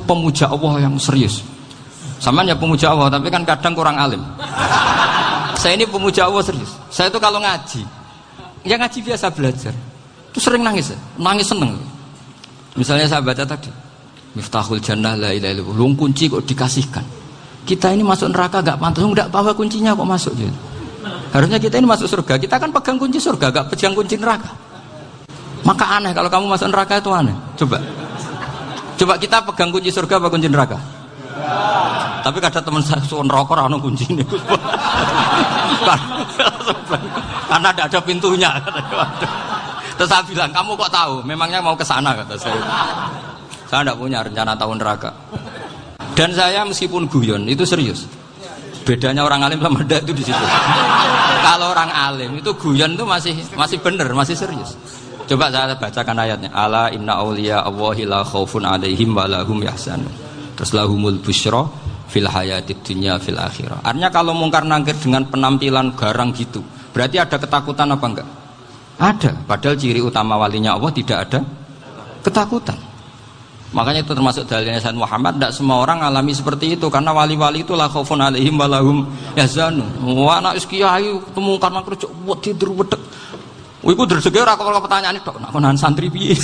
pemuja Allah yang serius. Sampean ya pemuja Allah, tapi kan kadang kurang alim. Saya ini pemuja Allah serius. Saya itu kalau ngaji, ya ngaji biasa belajar, itu sering nangis seneng. Misalnya saya baca tadi, Miftahul Jannah la ilaha illallah, lung kunci kok dikasihkan. Kita ini masuk neraka gak pantas, enggak bawa kuncinya kok masuk gitu. Harusnya kita ini masuk surga, kita kan pegang kunci surga, gak pegang kunci neraka. Maka aneh kalau kamu masuk neraka itu aneh. Coba kita pegang kunci surga apa kunci neraka? Tapi kadang teman saya suun rokok ora ono kuncine. Karena tidak ada pintunya. Terus saya bilang, kamu kok tahu? Memangnya mau ke sana kata saya. Saya tidak punya rencana tahun neraka. Dan saya meskipun guyon itu serius. Bedanya orang alim sama ndak itu di situ. Kalau orang alim itu guyon itu masih benar, masih serius. Coba saya bacakan ayatnya. Ala inna auliya Allahi la khaufun alaihim wa lahum yahzanun. Terus lahumul busyra fil hayatid dunya fil akhirah. Artinya kalau mungkar nangkir dengan penampilan garang gitu, berarti ada ketakutan apa enggak? Ada. Padahal ciri utama walinya Allah tidak ada ketakutan. Makanya itu termasuk dalilnya Sayyid Muhammad. Tidak semua orang alami seperti itu, karena wali-wali itu la khaufun alaihim wa lahum yahzanun. Wah anak kiai temu karena kerja wedi wedeg. Iku dreseke ora kok pertanyaan itu, nak konan santri piye?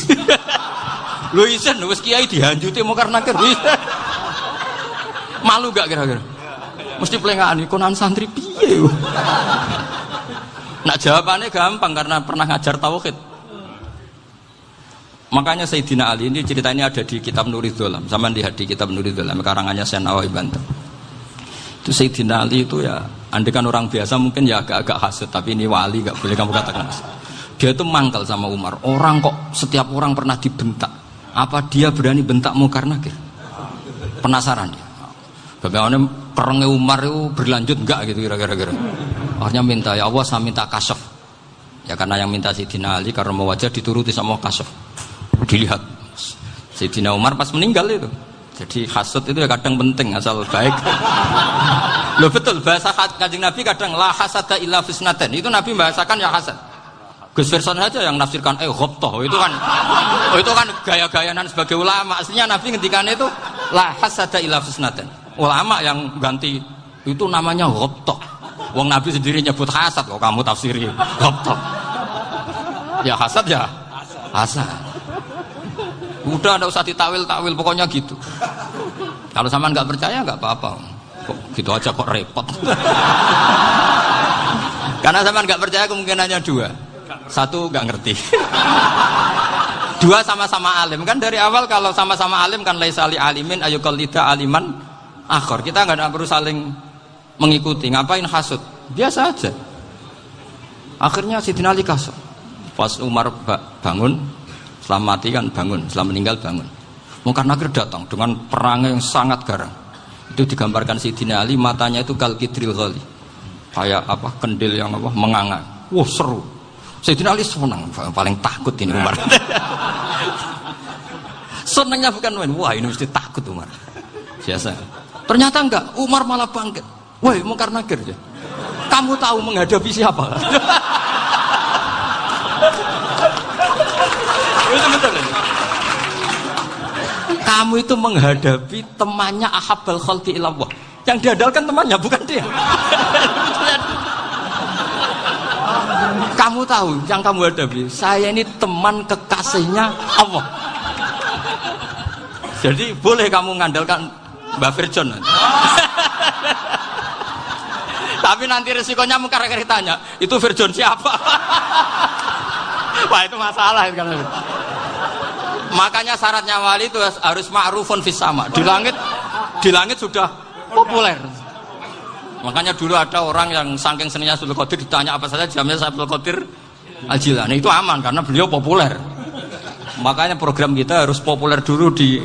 Lho isen wis kiai dihanjuti mungkar nakir. Malu gak kira-kira? Mesti pelengahan konan santri piye? Nak jawabannya gampang karena pernah ngajar tauhid. Makanya Sayyidina Ali ini cerita ini ada di kitab Nurul Dholam. Sama lihat di kitab Nurul Dholam karangannya Syekh Nawawi Banten. Itu Sayyidina Ali itu ya, andekan orang biasa mungkin ya agak-agak hasud, tapi ini wali gak boleh kamu katakan. Dia itu mangkal sama Umar. Orang kok setiap orang pernah dibentak. Apa dia berani bentak mungkar nakir? Penasaran dia. Bagaimana perangnya Umar itu berlanjut enggak gitu kira-kira. Akhirnya minta, ya Allah saya minta kasyaf. Ya karena yang minta Sayyidina Ali karena mau wajah dituruti sama kasyaf. Dilihat Sayyidina Umar pas meninggal itu. Jadi hasud itu ya kadang penting asal baik. Loh betul bahasa Kanjeng Nabi kadang la hasada illa fisnaten. Itu Nabi bahasakan ya hasad. Gus Verson saja yang nafsirkan ghobtoh itu kan gaya-gayanan sebagai ulama. Aslinya Nabi ngendikannya itu la hasada illa fisnaten. Ulama yang ganti itu namanya ghobtoh. Wong Nabi sendiri nyebut hasad kok kamu tafsiri ghobtoh. Ya hasad ya hasad. Udah enggak usah ditawil-tawil pokoknya gitu. Kalau sampean enggak percaya enggak apa-apa. Kok gitu aja kok repot. Karena sampean enggak percaya kemungkinannya dua. Satu enggak ngerti. Dua sama-sama alim. Kan dari awal kalau sama-sama alim kan laisa li alimin ayuqallida aliman akhir. Kita enggak perlu saling mengikuti. Ngapain hasud? Biasa aja. Akhirnya Sayyidina Ali kasut. Pas Umar bangun, setelah mati kan bangun, setelah meninggal bangun. Mungkar nakir datang dengan perang yang sangat garang. Itu digambarkan Sayyidina Ali, matanya itu kalkidril ghali. Kayak apa? Kendil yang apa? Menganga. Wah seru. Sayyidina Ali senang, paling takut ini Umar. Senangnya bukan main. Wah ini mesti takut Umar. Biasa. Ternyata enggak, Umar malah bangkit. Woi mungkar nakir ya. Kamu tahu menghadapi siapa? Itu betul. Kamu itu menghadapi temannya ahabbal khalqi ilallah. Yang diandalkan temannya bukan dia. Kamu tahu yang kamu hadapi. Saya ini teman kekasihnya Allah. Jadi boleh kamu mengandalkan Mbak Virjon. Tapi nanti resikonya mungkar nakir tanya, itu Virjon siapa? Wah itu masalah kan. Makanya syaratnya wali itu harus ma'rufun fis sama. Di langit sudah populer. Makanya dulu ada orang yang saking seninya Abdul Qadir ditanya apa saja jamnya Abdul Qadir Al-Jilani. Itu aman karena beliau populer. Makanya program kita harus populer dulu di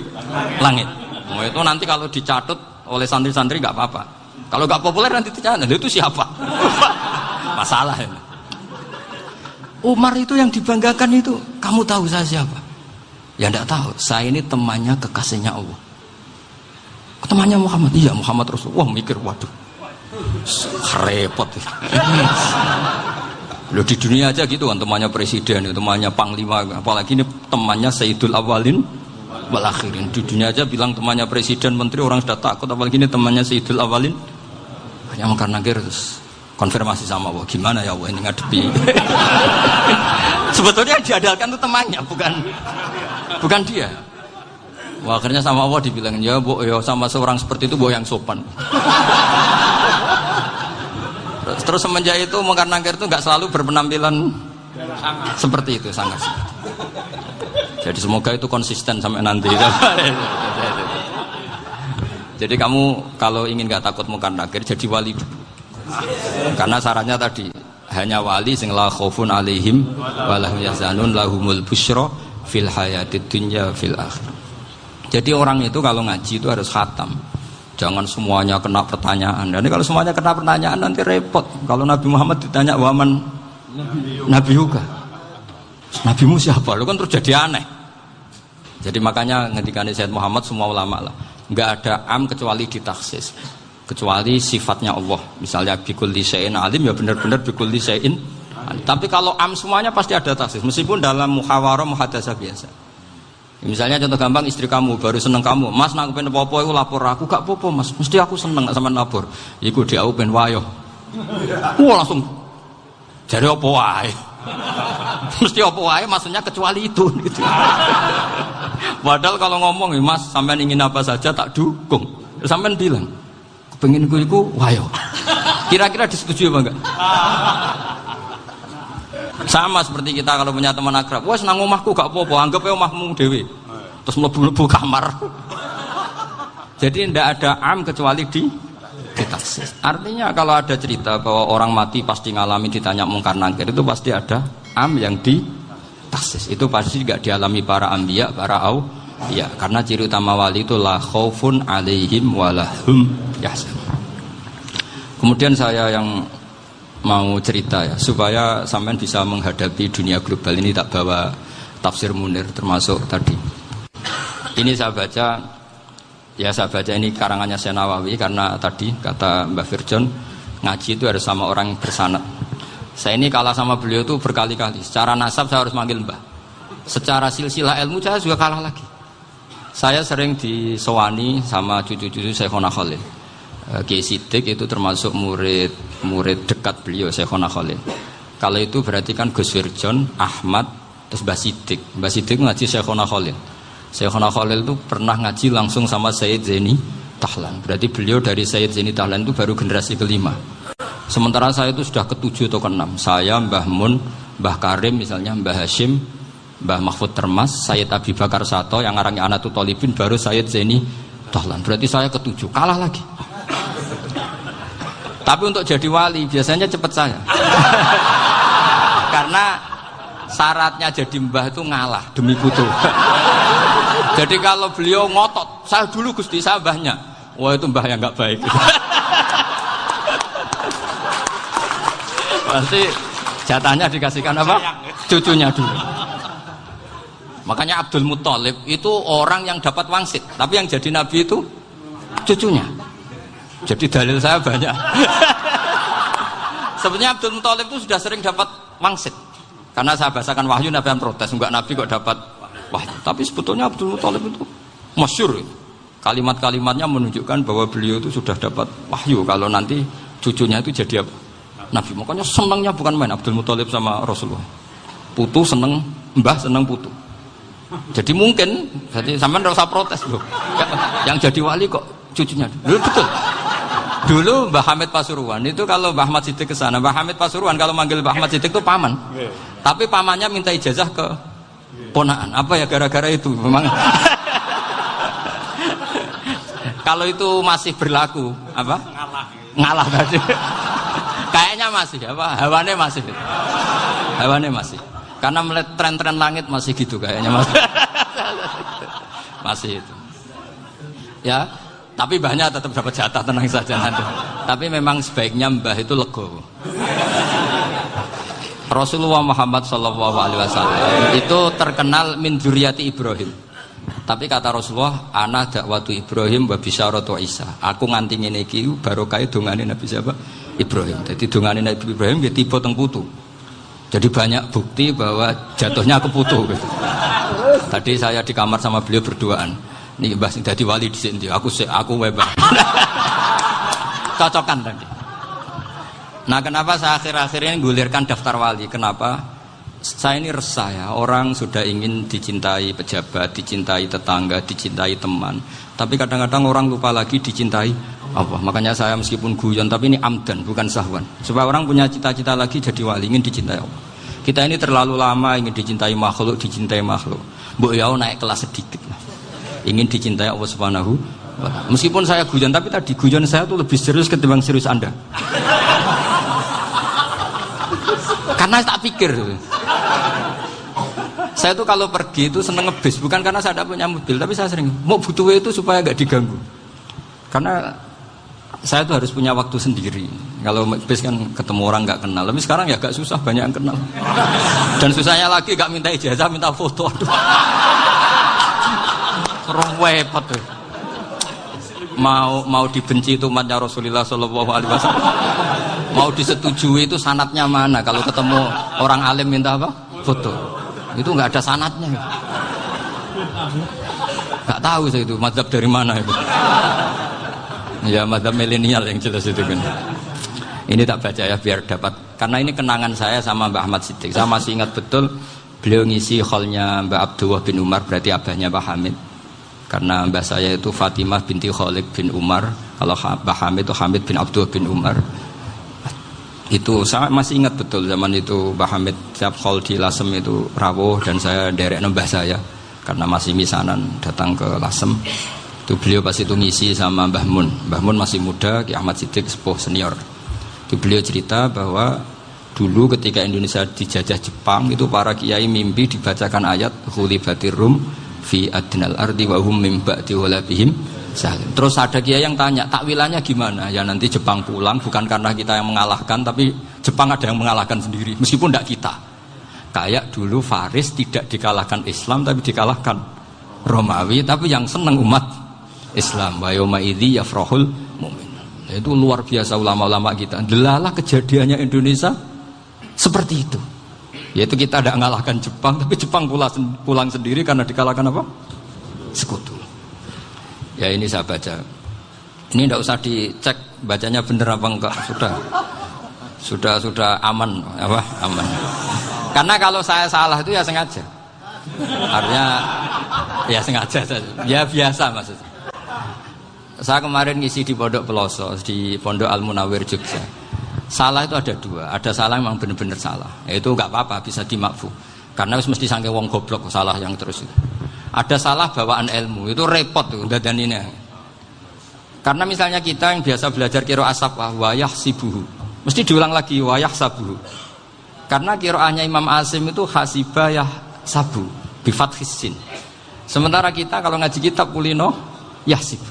langit. Nah, itu nanti kalau dicatut oleh santri-santri nggak apa-apa. Kalau nggak populer nanti dicatat, itu siapa? Masalah ini. Umar itu yang dibanggakan itu, kamu tahu saya siapa? Ya enggak tahu, saya ini temannya kekasihnya Allah. Temannya Muhammad, iya Muhammad Rasulullah. Wah mikir, waduh, repot. Loh di dunia aja gitu kan, temannya presiden, temannya panglima, apalagi ini temannya Sayyidul Awalin wal akhirin. Di dunia aja bilang temannya presiden, menteri, orang sudah takut, apalagi ini temannya Sayyidul Awalin. Hanya mungkar nakir terus konfirmasi sama Allah, gimana ya Allah ini ngadepi. Sebetulnya yang diandalkan itu temannya, bukan dia. Wah, akhirnya sama Allah dibilang, ya Bu, ya sama seorang seperti itu Bu yang sopan. Terus semenjak itu mungkar nakir itu nggak selalu berpenampilan seperti itu, sangat. Jadi semoga itu konsisten sampai nanti. Jadi kamu kalau ingin nggak takut mungkar nakir, jadi wali dulu. Karena syaratnya tadi hanya wali sing la khaufun alaihim wa lahum yahzanun lahumul busyra fil hayatid dunya fil akhir. Jadi orang itu kalau ngaji itu harus khatam. Jangan semuanya kena pertanyaan. Dan kalau semuanya kena pertanyaan nanti repot. Kalau Nabi Muhammad ditanya waman Nabi juga. Nabimu siapa? Lu kan terus jadi aneh. Jadi makanya ketika Sayyid Muhammad semua ulama lah, nggak ada am kecuali ditaksis, kecuali sifatnya Allah. Misalnya bikulli syai'in alim, ya benar-benar bikulli syai'in. Tapi kalau am semuanya pasti ada taksis, meskipun dalam muhawarah muhadasah biasa. Misalnya contoh gampang, istri kamu baru seneng kamu, Mas nak pengen apa-apa aku lapor aku, gak apa-apa Mas, mesti aku seneng gak sama lapor. Iku dia aku pengen wayo. Langsung jadi apa wae. Mesti apa wae maksudnya kecuali itu gitu. Padahal kalau ngomong, Mas sampean ingin apa saja tak dukung. Sampean bilang, kepengin iku wayo. Kira-kira disetujui apa enggak? Sama seperti kita kalau punya teman akrab, wes nang omahku gak apa-apa, anggap aja omahmu dhewe. Terus mlebu-mlebu kamar. Jadi tidak ada am kecuali ditaksis. Artinya kalau ada cerita bahwa orang mati pasti ngalami ditanya mungkar nakir, itu pasti ada am yang ditaksis. Itu pasti tidak dialami para anbiya, para auliya. Karena ciri utama wali itu la khaufun alaihim walahum yahzanun. Kemudian saya yang mau cerita ya, supaya sampean bisa menghadapi dunia global ini, tak bawa tafsir Munir termasuk tadi. Ini saya baca ini karangannya Syekh Nawawi, karena tadi kata Mbah Firjon ngaji itu harus sama orang yang bersanad. Saya ini kalah sama beliau itu berkali-kali. Secara nasab saya harus manggil Mbah. Secara silsilah ilmu saya juga kalah lagi. Saya sering disowani sama cucu-cucu Syekhona Khalil. Kiai Siddiq itu termasuk murid dekat beliau, Syekhona Khalil. Kalau itu berarti kan Gus Firjon, Ahmad, terus Mbah Siddiq. Mbah Siddiq ngaji Syekhona Khalil. Syekhona Khalil itu pernah ngaji langsung sama Sayyid Zaini Tahlan. Berarti beliau dari Sayyid Zaini Tahlan itu baru generasi kelima. Sementara saya itu sudah ke-7 atau ke-6. Saya, Mbah Mun, Mbah Karim misalnya, Mbah Hashim, Mbah Mahfud Termas, Sayyid Abi Bakar Sato, yang ngarangnya Anatul Talibin, baru Sayyid Zaini Tahlan. Berarti saya ke-7, kalah lagi. Tapi untuk jadi wali biasanya cepat saya. Karena syaratnya jadi mbah itu ngalah demi putu. Jadi kalau beliau ngotot, saya dulu Gusti, saya mbahnya. Wah itu mbah yang nggak baik. Pasti jatahnya dikasihkan apa? Cucunya dulu. Makanya Abdul Muthalib itu orang yang dapat wangsit, tapi yang jadi nabi itu cucunya. Jadi dalil saya banyak. Sebenarnya Abdul Muthalib itu sudah sering dapat wangsit. Karena saya bahasakan wahyu, Nabi yang protes, enggak Nabi kok dapat wahyu. Tapi sebetulnya Abdul Muthalib itu masyhur. Kalimat-kalimatnya menunjukkan bahwa beliau itu sudah dapat wahyu kalau nanti cucunya itu jadi apa? Nabi. Makanya senangnya bukan main Abdul Muthalib sama Rasulullah. Putu seneng, mbah seneng putu. Jadi mungkin, jadi sampean enggak usah protes loh. Yang jadi wali kok cucunya. Dulu betul. Dulu Mbah Hamid Pasuruan itu kalau Mbah Ahmad Siddiq ke sana, Mbah Hamid Pasuruan kalau manggil Mbah Ahmad Siddiq itu paman. Tapi pamannya minta ijazah ke ponaan. Apa ya gara-gara itu memang. Kalau itu masih berlaku, apa? Ngalah tadi. Kayaknya masih, apa? Hawane masih. Hawane masih. Karena melihat tren-tren langit masih gitu kayaknya masih. Masih itu. Ya. Tapi mbahnya tetap dapat jatah, tenang saja nanti. Tapi memang sebaiknya mbah itu legowo. Rasulullah Muhammad SAW itu terkenal min dzurriyyati Ibrahim. Tapi kata Rasulullah, ana dakwatu Ibrahim wa bisyaratu Isa. Aku nganti ngene iki barokah dongane Nabi siapa? Ibrahim. Jadi dongane Nabi Ibrahim dia tiba teng putu. Jadi banyak bukti bahwa jatuhnya ke putu gitu. Tadi saya di kamar sama beliau berduaan. Nih Mbah sing dadi wali dhisik ndi? Aku Mbah. Cocokan tadi. Nah, kenapa saya akhir-akhir ini gulirkan daftar wali? Kenapa? Saya ini resah ya, orang sudah ingin dicintai pejabat, dicintai tetangga, dicintai teman. Tapi kadang-kadang orang lupa lagi dicintai Allah. Makanya saya meskipun guyon, tapi ini amdan, bukan sahwan. Supaya orang punya cita-cita lagi jadi wali, ingin dicintai Allah. Kita ini terlalu lama ingin dicintai makhluk. Mbok ya naik kelas sedikit lah. Ingin dicintai Allah Subhanahu wa Ta'ala. Meskipun saya guyon, tapi tadi guyon saya tuh lebih serius ketimbang serius Anda. Karena tak pikir. Saya tuh kalau pergi itu seneng ngebis, bukan karena saya tidak punya mobil, tapi saya sering mau butuh itu supaya gak diganggu. Karena saya tuh harus punya waktu sendiri. Kalau bis kan ketemu orang gak kenal, tapi sekarang ya gak susah, banyak yang kenal. Dan susahnya lagi gak minta ijazah, minta foto. Aduh. Repot tuh. Mau dibenci itu umatnya Rasulullah Shallallahu Alaihi Wasallam. Mau disetujui itu sanatnya mana? Kalau ketemu orang alim minta apa? Foto. Itu nggak ada sanatnya. Nggak tahu saya itu mazhab dari mana itu. Ya mazhab milenial yang jelas itu kan. Ini tak baca ya biar dapat. Karena ini kenangan saya sama Mbak Ahmad Siddiq. Saya masih ingat betul beliau ngisi hallnya Mbak Abdullah bin Umar, berarti abahnya Pak Hamid. Karena mbak saya itu Fatimah binti Khalid bin Umar. Kalau Mbak Hamid itu Hamid bin Abdullah bin Umar. Itu saya masih ingat betul zaman itu Mbah Hamid tiap hall di Lasem itu rawuh dan saya derek nembah saya karena masih misanan datang ke Lasem. Itu beliau pas itu ngisi sama Mbah Mun. Mbah Mun masih muda, Ki Ahmad Siddiq sepuh senior. Itu beliau cerita bahwa dulu ketika Indonesia dijajah Jepang itu para kiai mimpi dibacakan ayat Ghulibatir Rum fi adnal ardi wa hum min ba'di ghalabihim. Terus ada kiai yang tanya, takwilannya gimana? Ya nanti Jepang pulang bukan karena kita yang mengalahkan, tapi Jepang ada yang mengalahkan sendiri, meskipun tidak kita. Kayak dulu Faris tidak dikalahkan Islam, tapi dikalahkan Romawi, tapi yang senang umat Islam. Wa yauma idzi yafrahul mu'min. Itu luar biasa ulama-ulama kita. Delalah kejadiannya Indonesia seperti itu. Yaitu kita tidak mengalahkan Jepang, tapi Jepang pulang sendiri karena dikalahkan apa? Sekutu. Ya ini saya baca. Ini tidak usah dicek bacanya bener apa enggak, sudah aman apa? Aman. Karena kalau saya salah itu ya sengaja. Artinya ya sengaja saja. Ya biasa maksudnya. Saya kemarin ngisi di Pondok Peloso, di Pondok Al Munawir Jogja. Salah itu ada dua. Ada salah yang memang benar-benar salah. Itu enggak apa-apa, bisa dimakfu. Karena mesti sangke wong goblok salah yang terus itu. Ada salah bawaan ilmu, itu repot tuh dan ini. Karena misalnya kita yang biasa belajar qiraah safah wayah sibuhu, mesti diulang lagi wayah sabuhu. Karena qiraahnya Imam Asim itu hasibah yah sabu bi fathis sin. Sementara kita kalau ngaji kitab kulino yahsib.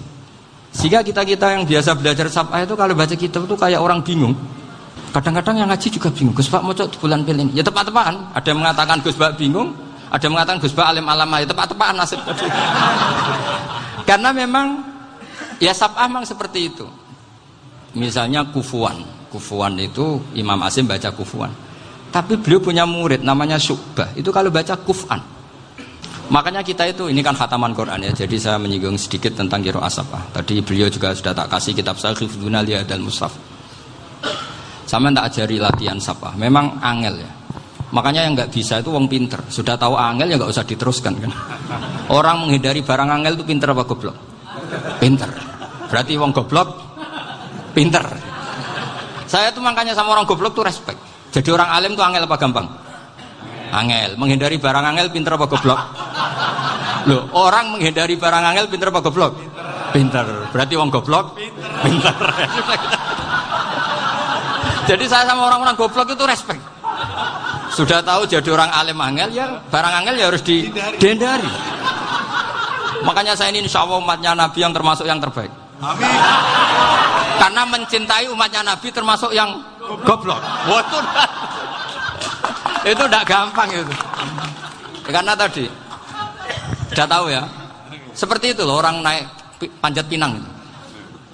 Sehingga kita yang biasa belajar safah itu kalau baca kitab itu kayak orang bingung. Kadang-kadang yang ngaji juga bingung. Gus Pak mau di bulan pilih. Ya tepat-tepatan. Ada yang mengatakan Gus Pak bingung. Ada yang mengatakan Gus Ba alim alama ya tepat-tepat nasib. Karena memang ya sab'ah memang seperti itu. Misalnya kufuan itu Imam Asim baca kufuan. Tapi beliau punya murid namanya Syu'bah. Itu kalau baca kuf'an. Makanya kita itu ini kan khataman Quran ya. Jadi saya menyinggung sedikit tentang qiraah sab'ah. Tadi beliau juga sudah tak kasih kitab saya Hifdzuna Liyadal Mushaf. Sama tak ajari latihan sab'ah. Memang angel ya. Makanya yang nggak bisa itu wong pinter. Sudah tahu angel ya nggak usah diteruskan kan. Orang menghindari barang angel itu pinter apa goblok? Pinter. Berarti wong goblok pinter. Saya tuh makanya sama orang goblok tuh respect. Jadi orang alim tuh angel apa gampang? Angel. Menghindari barang angel pinter apa goblok? Loh, orang menghindari barang angel pinter apa goblok? Pinter. Berarti wong goblok pinter. Jadi saya sama orang-orang goblok itu respect. Sudah tahu jadi orang alim angel ya barang angel ya harus dihindari. Makanya saya ini insya Allah umatnya Nabi yang termasuk yang terbaik. Amin. Karena mencintai umatnya Nabi termasuk yang goblok. Itu tidak gampang itu. Karena tadi sudah tahu ya. Seperti itu loh orang naik panjat pinang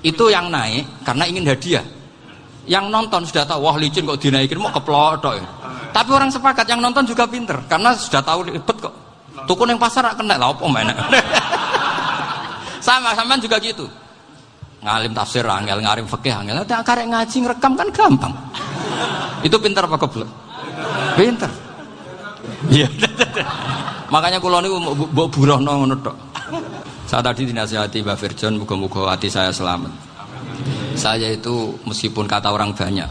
itu yang naik karena ingin hadiah. Yang nonton sudah tahu wah licin kok dinaikin mau keplotok ya. Tapi orang sepakat yang nonton juga pinter karena sudah tahu ribet kok Tuku ning pasar rak kena lha opo menek. Sama-sama juga gitu. Ngalim tafsir angel, ngalim fikih angel. Nek karek ngaji ngerekam kan gampang. Itu pintar apa goblok? Pintar. Iya. Makanya kula niku mbok burohno ngono tok. Saya tadi dinasihati Mbak Firjon, muga-muga hati saya selamat. Saya itu meskipun kata orang banyak,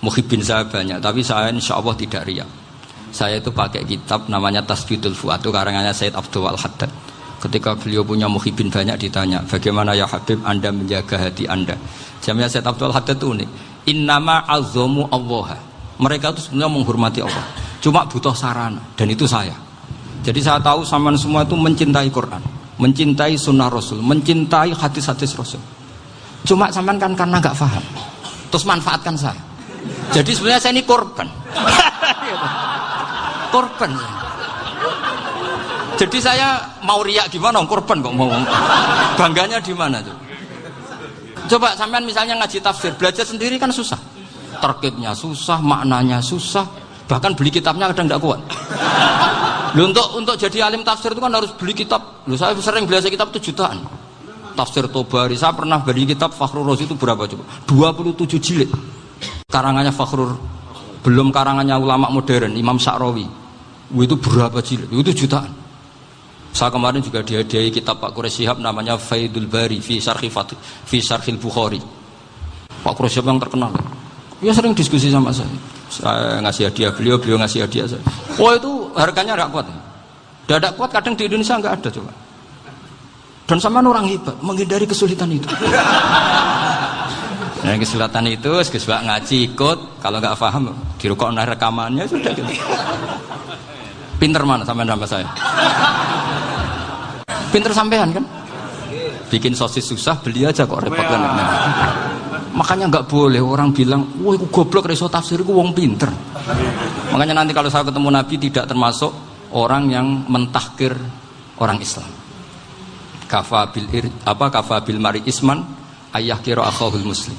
muhibbin saya banyak, tapi saya insya Allah tidak riya. Saya itu pakai kitab namanya Tasbidul Fuad, itu karangannya Said Abdul Al-Haddad. Ketika beliau punya muhibbin banyak ditanya, bagaimana ya Habib Anda menjaga hati Anda? Jamnya Said Abdul Al-Haddad itu unik. Innama azzamu Allah. Mereka itu sebenarnya menghormati Allah, cuma butuh sarana, dan itu saya. Jadi saya tahu sampean semua itu mencintai Quran, mencintai sunnah Rasul, mencintai hadis-hadis Rasul. Cuma sampean kan karena nggak paham, terus manfaatkan saya. Jadi sebenarnya saya ini korban. Korban. Jadi saya mau riak gimana? Korban kok mau. Bangganya di mana tuh? Coba sampean misalnya ngaji tafsir, belajar sendiri kan susah. Terkibnya susah, maknanya susah, bahkan beli kitabnya kadang nggak kuat. Loh, untuk jadi alim tafsir itu kan harus beli kitab. Loh, saya sering belajar kitab itu jutaan. Tafsir Tobari, saya pernah beli kitab Fakhrur Razi itu berapa coba? 27 jilid. Karangannya Fakhrur, belum karangannya ulama modern, Imam Sa'rawi. Itu berapa jilid? Itu jutaan. Saya kemarin juga dihadiahi kitab Pak Quraisy Shihab namanya Faidul Bari fi Syarhil Bukhari. Pak Quraisy Shihab yang terkenal. Dia sering diskusi sama saya. Saya ngasih hadiah beliau ngasih hadiah saya. Oh itu harganya nggak kuat. Tidak kuat kadang di Indonesia nggak ada coba. Dan sama orang hebat menghindari kesulitan itu. Nah kesulitan itu sebab ngaji ikut, kalau nggak paham dirukokno rekamannya sudah gitu. Pinter mana sampean sama saya? Pinter sampean kan? Bikin sosis susah beli aja kok repot kan. Makanya nggak boleh orang bilang, wah itu goblok reso tafsir itu wong pinter. Makanya nanti kalau saya ketemu Nabi tidak termasuk orang yang mentahkir orang Islam. Kafabil mari isman ayah kira akhahul muslim.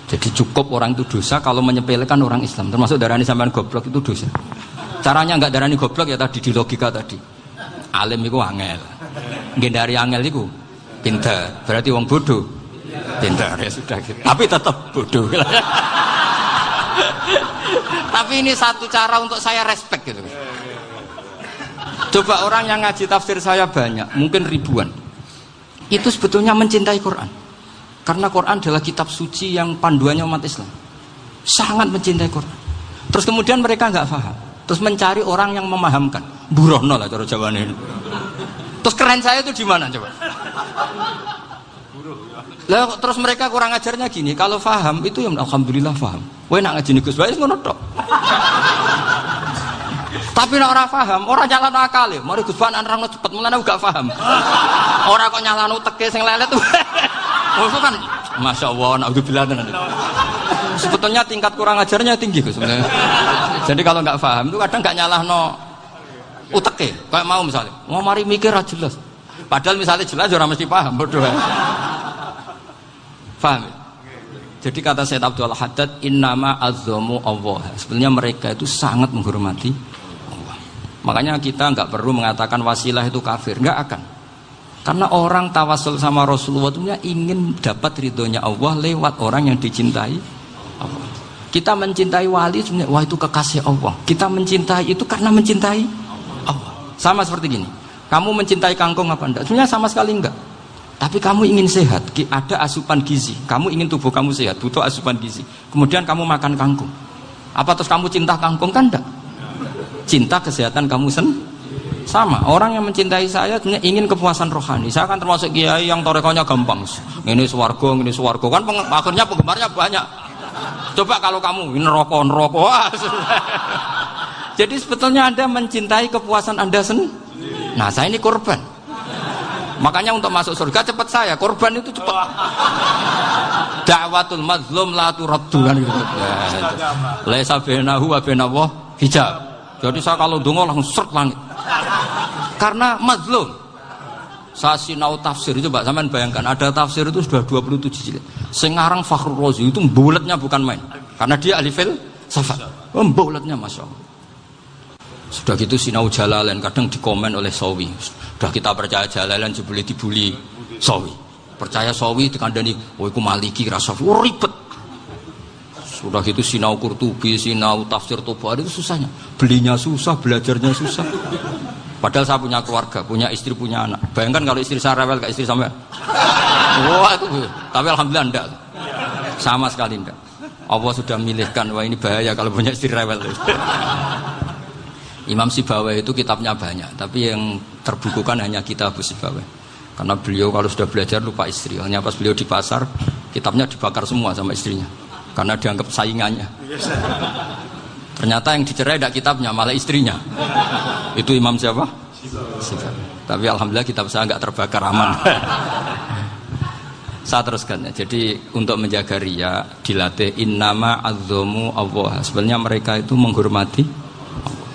Jadi cukup orang itu dosa kalau menyepelekan orang Islam. Termasuk darani sampean goblok itu dosa. Caranya nggak darani goblok ya tadi di logika tadi. Alim itu angel. Ngendari angel itu pinter. Berarti wong bodoh. Pintar ya sudah gitu. Tapi tetap bodoh. Tapi ini satu cara untuk saya respect gitu. Coba orang yang ngaji tafsir saya banyak, mungkin ribuan. Itu sebetulnya mencintai Quran. Karena Quran adalah kitab suci yang panduannya umat Islam. Sangat mencintai Quran. Terus kemudian mereka nggak paham. Terus mencari orang yang memahamkan. Burohno lah cara jawabannya. Terus keren saya itu di mana coba? Lah terus mereka kurang ajarnya gini, kalau paham itu ya alhamdulillah paham. Kowe nak ngaji Gus Bae ngono tok. Tapi nek ora paham, ora nyalano akal ya. Mari Gus Bae nerangno cepet mulane gak paham. Ora kok nyalano teke sing lelet. Oh kan masyaallah naudzubillah tenan. Sebetulnya tingkat kurang ajarnya tinggi Gus sebenarnya. Jadi kalau enggak paham itu kadang enggak nyalahno uteke. Kayak mau misalnya, mau mari mikir ra jelas. Padahal misalnya jelas ora mesti paham, bodoh. Paham? Jadi kata Said Abdul Haddad, innama azzamu Allah. Sebenarnya mereka itu sangat menghormati Allah. Makanya kita nggak perlu mengatakan wasilah itu kafir, nggak akan. Karena orang tawasul sama Rasulullah itu ingin dapat ridhonya Allah lewat orang yang dicintai Allah. Kita mencintai wali sebenarnya, wah itu kekasih Allah. Kita mencintai itu karena mencintai Allah. Sama seperti gini. Kamu mencintai kangkung apa enggak? Sebenarnya sama sekali enggak. Tapi kamu ingin sehat, ada asupan gizi. Kamu ingin tubuh kamu sehat, butuh asupan gizi. Kemudian kamu makan kangkung. Apa terus kamu cinta kangkung kan enggak? Cinta kesehatan kamu sama. Orang yang mencintai saya ingin kepuasan rohani. Saya kan termasuk kiai yang torekonya gampang. Ini swarga kan akhirnya penggemarnya banyak. Coba kalau kamu ini neraka. Wah, jadi sebetulnya Anda mencintai kepuasan Anda sendiri. Nah, saya ini korban. Makanya untuk masuk surga cepat saya, korban itu cepat. Da'watul mazlum la turaddu kan gitu. Laisa bainahu wa bainallah hijab. Jadi saya kalau donga langsung seret langit. Karena mazlum. Saya sinau tafsir itu, Pak, sampean bayangkan ada tafsir itu sudah 27 jilid. Sing ngarang Fakhrur Razi itu buletnya bukan main. Karena dia ahli filsafat. Buletnya masyaallah. Sudah gitu sinau Jalalain kadang dikomen oleh Sawi. Sudah kita percaya Jalalain jebule dibuli Sawi. Percaya Sawi dikandani, "Oh iku Maliki ra Safi." Oh, ribet. Sudah gitu sinau Qurtubi, sinau tafsir Tabari itu susahnya. Belinya susah, belajarnya susah. Padahal saya punya keluarga, punya istri, punya anak. Bayangkan kalau istri saya rewel kayak istri sampai. Wah itu. Tapi alhamdulillah enggak. Sama sekali enggak. Allah sudah milihkan, wah ini bahaya kalau punya istri rewel. Imam Sibawai itu kitabnya banyak, tapi yang terbukukan hanya kitab Sibawai. Karena beliau kalau sudah belajar lupa istri. Hanya pas beliau di pasar, kitabnya dibakar semua sama istrinya. Karena dianggap saingannya. Ternyata yang dicerai tidak kitabnya, malah istrinya. Itu Imam siapa? Sibawai. Tapi alhamdulillah kitab saya nggak terbakar, aman. Saya teruskan ya. Jadi untuk menjaga riya dilatih innama azzamu Allah. Sebenarnya mereka itu menghormati.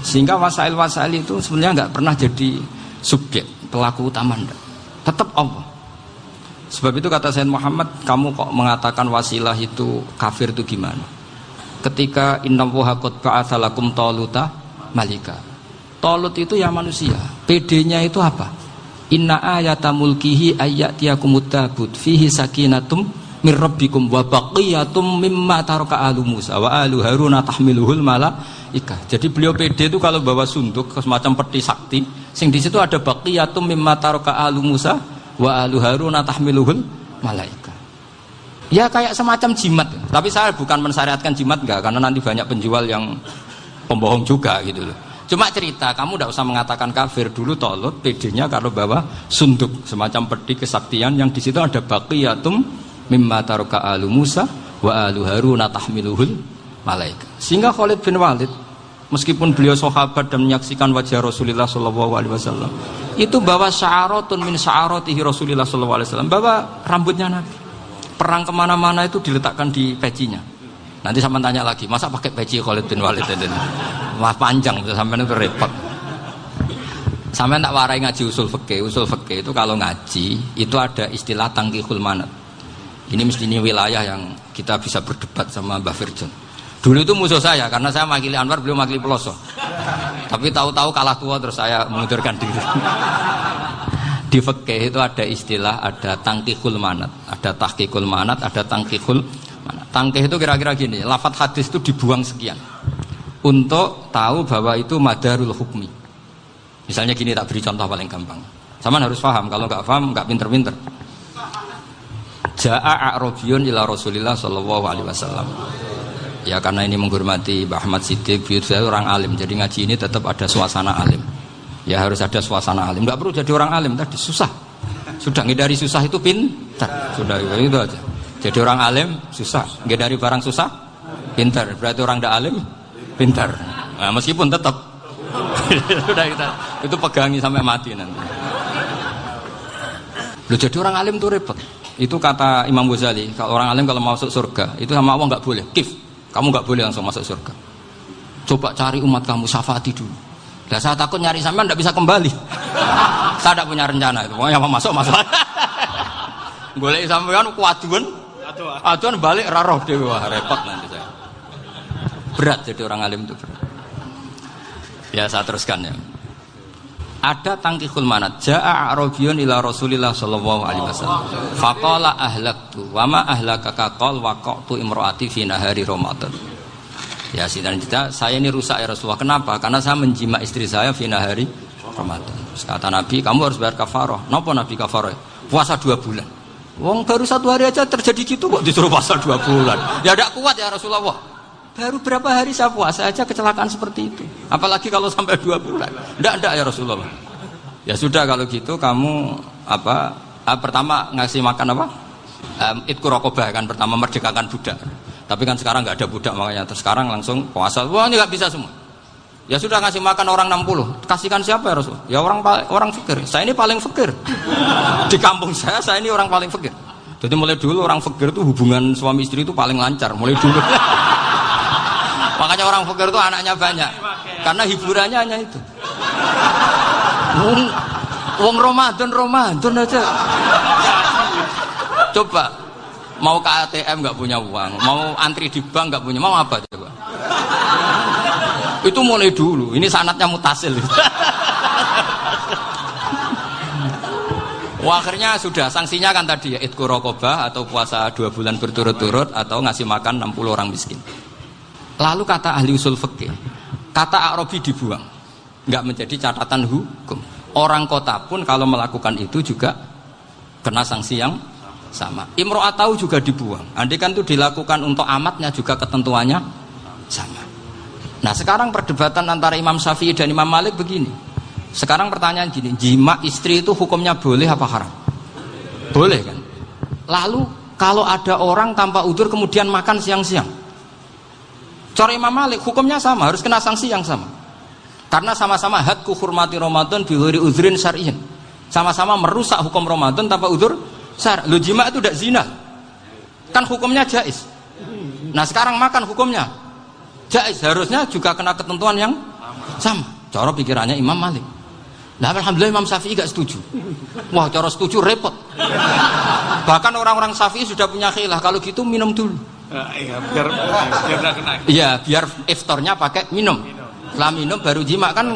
Sehingga wasail-wasail itu sebenarnya nggak pernah jadi subjek pelaku utama, enggak. Tetap Allah. Sebab itu kata Sayyid Muhammad, kamu kok mengatakan wasilah itu kafir itu gimana? Ketika innallaha qad ba'atsa lakum taluta malika. Talut itu ya manusia. PD-nya itu apa? Inna ayata mulkihi ayyatiyakumut tabut fihi sakinatum mir rabbikum wa baqiyatum mimma taraka alu Musa wa alu Haruna tahmiluhul malaikah. Jadi beliau PD itu kalau bawa sunduk semacam peti sakti, sing di situ ada baqiyatum mimma taraka alu Musa wa alu Haruna tahmiluhul malaikah. Ya kayak semacam jimat. Tapi saya bukan mensyariatkan jimat enggak, karena nanti banyak penjual yang pembohong juga gitu loh. Cuma cerita, kamu tidak usah mengatakan kafir. Dulu Talut PD-nya kalau bawa sunduk semacam peti kesaktian yang di situ ada baqiyatum mimma taraka alu Musa wa alu Haruna tahmiluhul malaika. Sehingga Khalid bin Walid meskipun beliau sahabat dan menyaksikan wajah Rasulullah sallallahu alaihi wasallam, itu bawa sya'aratun min sya'aratihi Rasulullah sallallahu alaihi wasallam, bawa rambutnya Nabi. Perang kemana-mana itu diletakkan di pecinya. Nanti sama tanya lagi, masa pakai peci Khalid bin Walid itu? Wah panjang, sampai itu repot. Sampai tak warai ngaji usul fikih. Usul fikih itu kalau ngaji itu ada istilah tangkihul manat. Ini mesti ini wilayah yang kita bisa berdebat sama Mbah Firjon. Dulu itu musuh saya karena saya makili Anwar, beliau makili Peloso. Tapi tahu-tahu kalah tua terus saya mengundurkan diri. Di fikih itu ada istilah, ada tangkihul manat, ada tahqiqul manat, ada tangkihul manat. Tangkih itu kira-kira gini, lafadz hadis itu dibuang sekian untuk tahu bahwa itu madarul hukmi. Misalnya gini, tak beri contoh paling gampang. Sama harus paham, kalau nggak paham nggak pinter-pinter. Ja'a a'rabiyun ila Rasulillah sallallahu alaihi wasallam. Ya karena ini menghormati Mbah Ahmad Siddiq, saya orang alim, jadi ngaji ini tetap ada suasana alim. Ya harus ada suasana alim. Nggak perlu jadi orang alim tadi, susah. Sudah ngindari susah itu pintar. Sudah itu aja. Jadi orang alim susah, ngindari barang susah pintar. Berarti orang tidak alim pintar. Nah, meskipun tetap sudah kita itu pegangi sampai mati nanti. Loh, jadi orang alim itu repot. Itu kata Imam Ghazali, kalau orang alim kalau masuk surga itu sama Allah nggak boleh. Kif, kamu nggak boleh langsung masuk surga. Coba cari umat kamu, syafaati dulu. Nah, saya takut nyari sampean tidak bisa kembali. Saya tidak punya rencana itu. Pokoknya masuk. Boleh sampean kuaduan. Aduan balik raroh dewe, wah repot nanti saya. Berat jadi orang alim itu berat. Ya saya teruskan ya. Ada tangkihul manat. Ja'a a'rabiyun ila Rasulillah sallallahu alaihi wasallam. Faqala ahlaktu wa ma ahlakaka qal waqa'tu imraati fi nahari Ramadan. Ya sidang kita, saya ini rusak ya Rasulullah. Kenapa? Karena saya menjima istri saya fi nahari Ramadan. Terus kata Nabi, kamu harus bayar kafarah. Napa Nabi kafarah? Puasa 2 bulan. Wong baru 1 hari aja terjadi gitu kok disuruh puasa 2 bulan. Ya tidak kuat ya Rasulullah. Baru berapa hari saya puasa aja kecelakaan seperti itu. Apalagi kalau sampai 2 bulan. Tidak ya Rasulullah. Ya sudah kalau gitu kamu pertama ngasih makan apa? Itku rokobah kan, pertama merdekakan budak. Tapi kan sekarang nggak ada budak, makanya terus sekarang langsung puasa. Wah ini nggak bisa semua. Ya sudah ngasih makan orang 60. Kasihkan siapa ya Rasul? Ya orang fakir. Saya ini paling fakir. Di kampung saya ini orang paling fakir. Jadi mulai dulu orang fakir itu hubungan suami istri itu paling lancar. Mulai dulu. Makanya orang fakir itu anaknya banyak. Karena hiburannya hanya itu. Wong Ramadan aja. Coba mau ke ATM nggak punya uang, mau antri di bank nggak punya, mau apa coba? Itu mulai dulu. Ini sanadnya mutasil. Wah, akhirnya sudah sanksinya kan tadi ya idku raqabah atau puasa 2 bulan berturut-turut atau ngasih makan 60 orang miskin. Lalu kata ahli usul fikih, kata A'rabi dibuang, nggak menjadi catatan hukum. Orang kota pun kalau melakukan itu juga kena sanksi yang sama. Imro'atau juga dibuang. Andai kan itu dilakukan untuk amatnya juga ketentuannya sama. Nah sekarang perdebatan antara Imam Syafi'i dan Imam Malik begini. Sekarang pertanyaan gini, jima istri itu hukumnya boleh apa haram? Boleh kan? Lalu kalau ada orang tanpa udzur kemudian makan siang-siang, cara Imam Malik hukumnya sama, harus kena sanksi yang sama. Karena sama-sama hadku hurmati Ramadan bi ghairi udzrin syar'iyyin. Sama-sama merusak hukum Ramadan tanpa udzur syar'. Lu jima itu tidak zina. Kan hukumnya jaiz. Nah, sekarang makan hukumnya jaiz, harusnya juga kena ketentuan yang sama. Cara pikirannya Imam Malik. Nah, alhamdulillah Imam Syafi'i gak setuju. Wah, cara setuju repot. Bahkan orang-orang Syafi'i sudah punya khilaf, kalau gitu minum dulu. Iya, biar gak kena. Iya, biar iftarnya pakai minum. Setelah minum baru jima kan.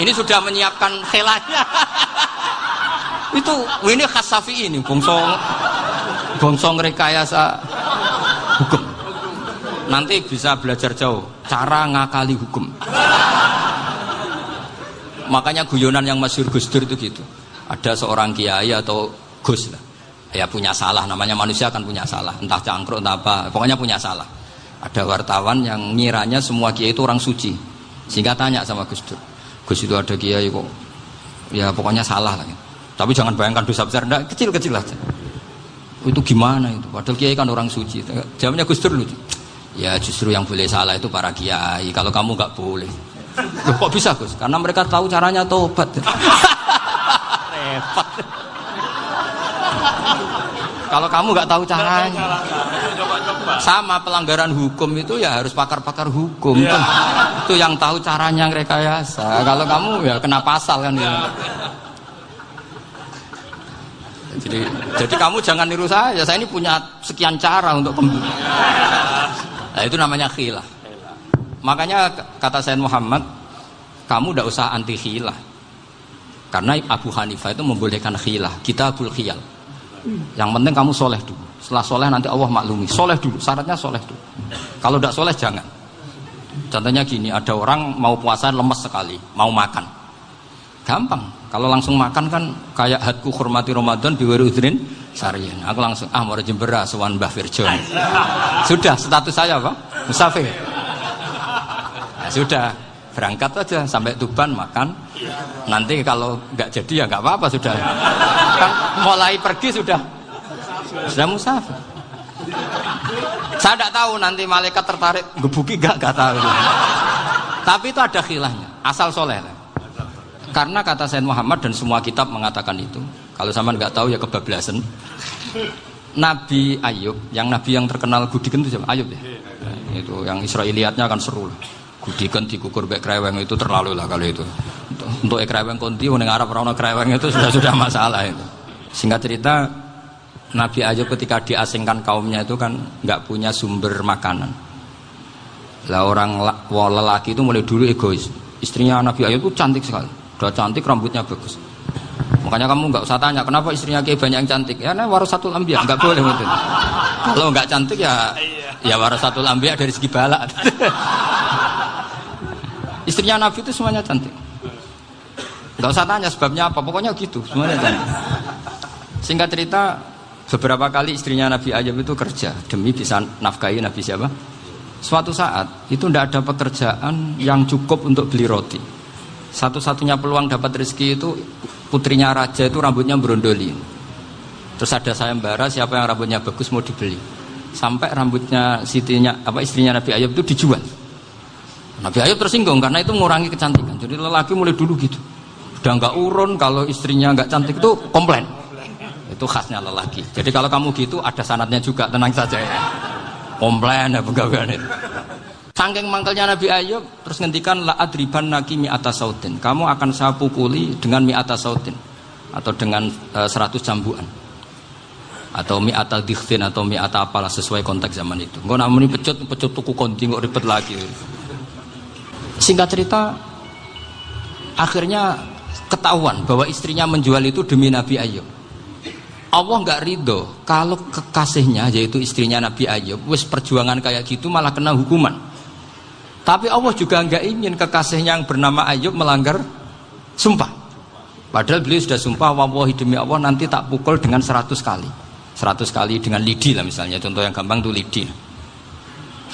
Ini sudah menyiapkan khilafnya. Ini khas Syafi'i ini, bongso rekayasa hukum. Nanti bisa belajar jauh cara ngakali hukum. Makanya guyonan yang masyhur Gus Dur itu gitu. Ada seorang kiai atau Gus lah, ya punya salah, namanya manusia kan punya salah, entah cangkruk entah apa, pokoknya punya salah. Ada wartawan yang ngiranya semua kiai itu orang suci, sehingga tanya sama Gus Dur, Gus itu ada kiai kok, ya pokoknya salah lah. Tapi jangan bayangkan dosa besar, enggak, kecil-kecil aja. Itu gimana itu? Padahal kiai kan orang suci. Jawabnya Gus Dur lucu. Ya justru yang boleh salah itu para kiai, kalau kamu nggak boleh. Loh, kok bisa Gus? Karena mereka tahu caranya tobat. Repot. Kalau kamu nggak tahu caranya, sama pelanggaran hukum itu ya harus pakar-pakar hukum. Itu yang tahu caranya rekayasa. Kalau kamu ya kena pasal kan. Ya. Jadi kamu jangan niru saya. Saya ini punya sekian cara untuk Nah, itu namanya khilaf. Makanya kata Sayyid Muhammad, kamu tidak usah anti khilaf. Karena Abu Hanifah itu membolehkan khilaf. Kitabul khiyal. Yang penting kamu soleh dulu. Setelah soleh nanti Allah maklumi. Soleh dulu, syaratnya soleh dulu. Kalau tidak soleh jangan. Contohnya gini, ada orang mau puasa lemes sekali, mau makan. Gampang. Kalau langsung makan kan kayak hadku hormati Ramadan biwari udrin syar'iyyin. Aku langsung mau jembera sowan Mbah Firjon. Sudah status saya apa? Musafir. Nah, sudah berangkat aja sampai Tuban makan. Nanti kalau nggak jadi ya nggak apa-apa sudah. Kan mulai pergi sudah musafir. Saya tidak tahu nanti malaikat tertarik gebuki nggak tahu. Tapi itu ada khilafnya. Asal soleh. Karena kata Sayyid Muhammad dan semua kitab mengatakan itu. Kalau sama nggak tahu ya kebablasan. Nabi Ayub, yang nabi yang terkenal gudikan itu siapa? Ayub ya. Itu yang Israiliyatnya kan seru lah. Gudikan dikukur bek kreweng itu terlalu lah kalau itu. Untuk kreweng konti ning Arab ora ono kreweng itu sudah masalah itu. Singkat cerita, Nabi Ayub ketika diasingkan kaumnya itu kan nggak punya sumber makanan. Lah orang lelaki itu mulai dulu egois. Istrinya Nabi Ayub itu cantik sekali. Udah cantik, rambutnya bagus. Makanya kamu nggak usah tanya kenapa istrinya kayak banyak yang cantik. Ya, nah warasatul anbiya nggak boleh gitu. Kalau nggak cantik ya warasatul anbiya dari segi balak. Istrinya Nabi itu semuanya cantik. Nggak usah tanya sebabnya apa, pokoknya gitu, semuanya cantik. Singkat cerita, beberapa kali istrinya Nabi Ayub itu kerja demi bisa nafkahi Nabi siapa? Suatu saat itu tidak ada pekerjaan yang cukup untuk beli roti. Satu-satunya peluang dapat rezeki itu putrinya raja itu rambutnya berondoli. Terus ada sayembara siapa yang rambutnya bagus mau dibeli. Sampai rambutnya istrinya Nabi Ayub itu dijual. Nabi Ayub tersinggung karena itu mengurangi kecantikan. Jadi lelaki mulai dulu gitu. Udah nggak urun kalau istrinya nggak cantik itu komplain. Itu khasnya lelaki. Jadi kalau kamu gitu ada sanadnya juga, tenang saja ya. Komplain ya pegawaian itu. Saking mangkelnya Nabi Ayub terus ngendikan la adriban naki mi'ata sautin. Kamu akan saya pukuli dengan mi'ata sautin atau dengan 100 cambukan. Atau mi'ata dikhtin atau mi'ata apalah sesuai konteks zaman itu. Engko namanya pecut tuku konti kok ribet lagi. Singkat cerita, akhirnya ketahuan bahwa istrinya menjual itu demi Nabi Ayub. Allah nggak ridho kalau kekasihnya yaitu istrinya Nabi Ayub wis perjuangan kayak gitu malah kena hukuman. Tapi Allah juga nggak ingin kekasihnya yang bernama Ayub melanggar sumpah. Padahal beliau sudah sumpah, wallahi demi Allah nanti tak pukul dengan 100 kali. 100 kali dengan lidi lah misalnya, contoh yang gampang tuh lidi.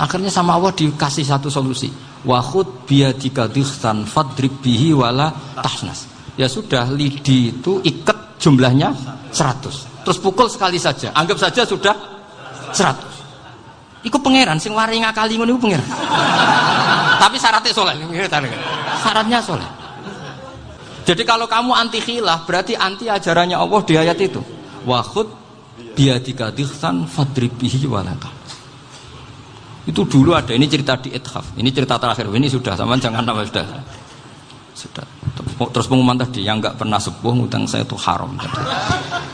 Akhirnya sama Allah dikasih satu solusi. Wa khud biyadika dikhsan fadrib bihi wala tahnas. Ya sudah, lidi itu ikat jumlahnya 100. Terus pukul sekali saja. Anggap saja sudah 100. Iku pangeran sing wari ngakali ngono iku pangeran. Tapi syaratnya soleh. Syaratnya soleh. Jadi kalau kamu anti khilaf berarti anti ajarannya Allah di ayat itu. Wa khud biyadika dikhsan fadrib bihi wala tahnas. Itu dulu ada, ini cerita di Ithaf, ini cerita terakhir, ini sudah, sama jangan tambah sudah. Terus pengumuman tadi, yang nggak pernah sepuh ngutang saya itu haram tadi.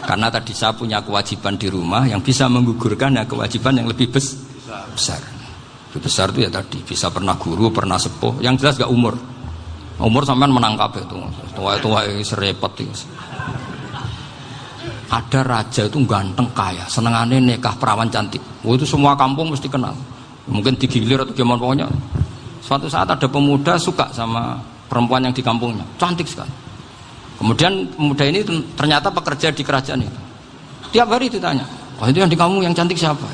Karena tadi saya punya kewajiban di rumah yang bisa menggugurkan ya kewajiban yang lebih besar. Lebih besar itu ya tadi, bisa pernah guru, pernah sepuh, yang jelas nggak umur. Umur sampean menangkap itu, tua-tua serepet itu. Ada raja itu ganteng kaya, senengannya nikah perawan cantik. Oh, itu semua kampung mesti kenal. Mungkin digilir atau gimana pokoknya. Suatu saat ada pemuda suka sama perempuan yang di kampungnya, cantik sekali. Kemudian pemuda ini ternyata pekerja di kerajaan itu. Tiap hari ditanya, wah itu yang di kamu yang cantik siapa?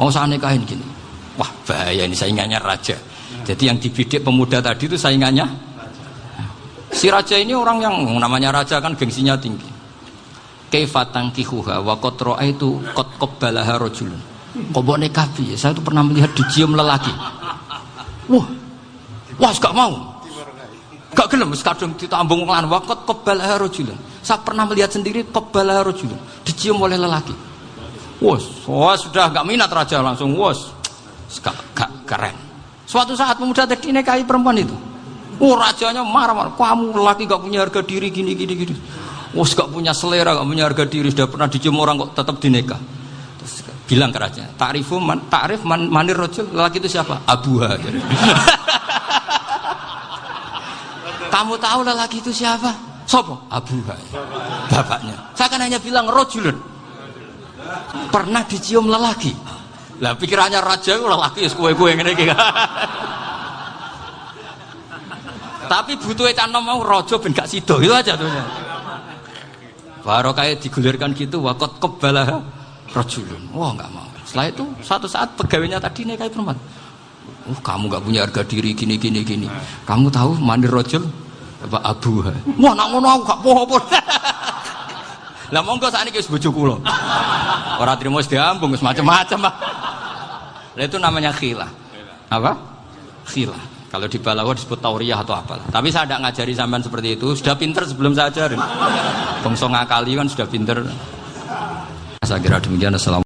Mau saya nikahin gini. Wah bahaya ini, saingannya raja. Jadi yang dibidik pemuda tadi itu saingannya. Si raja ini orang yang namanya raja kan gengsinya tinggi. Kaifatang kihuha wa qad ra'aitu qad qabbalaha rajulun. Kobok nikahi, saya itu pernah melihat dicium lelaki. Wah, gak mau. Gak gelem, kadang ditambung lan waqat qabbalaha rajulun. Saya pernah melihat sendiri qabbalaha rajulun, dicium oleh lelaki. Wah, sudah gak minat raja langsung, gak keren. Suatu saat pemuda tadi nikahi perempuan itu. Rajanya marah-marah, kamu lelaki gak punya harga diri gini. Gak punya selera, gak punya harga diri, sudah pernah dicium orang kok tetap dinikah. Bilang ke raja, ta'rif manir rajul, lelaki itu siapa? Abuha. Kamu tahu lelaki itu siapa? Sopo? Abuha. Bapaknya. Saya kan hanya bilang rajulun. Pernah dicium lelaki. Lah pikirannya raja itu lelaki kue-kue ngene iki. Tapi butuhe canom mau raja ben gak sida, itu aja tuhnya. Baru kayak digulirkan gitu, waqat qabbalah rajulun. Wah nggak mau. Setelah itu suatu saat pegawainya tadi nikahi perempuan. Kamu nggak punya harga diri gini. Kamu tahu mandir rajul apa abuha? Wah nak ngono aku gak apa-apa. Lah monggo sakniki wis bojo kula. Ora trimo wis diambung wis macam-macam, Pak. Lah itu namanya khilah. Apa? Khilah. Kalau di Balawa disebut tauriyah atau apalah. Tapi saya tidak ngajari sampean seperti itu. Sudah pinter sebelum saya ajarin. Bangsa ngakali kan sudah pinter. Saya kira demikian. Assalamualaikum.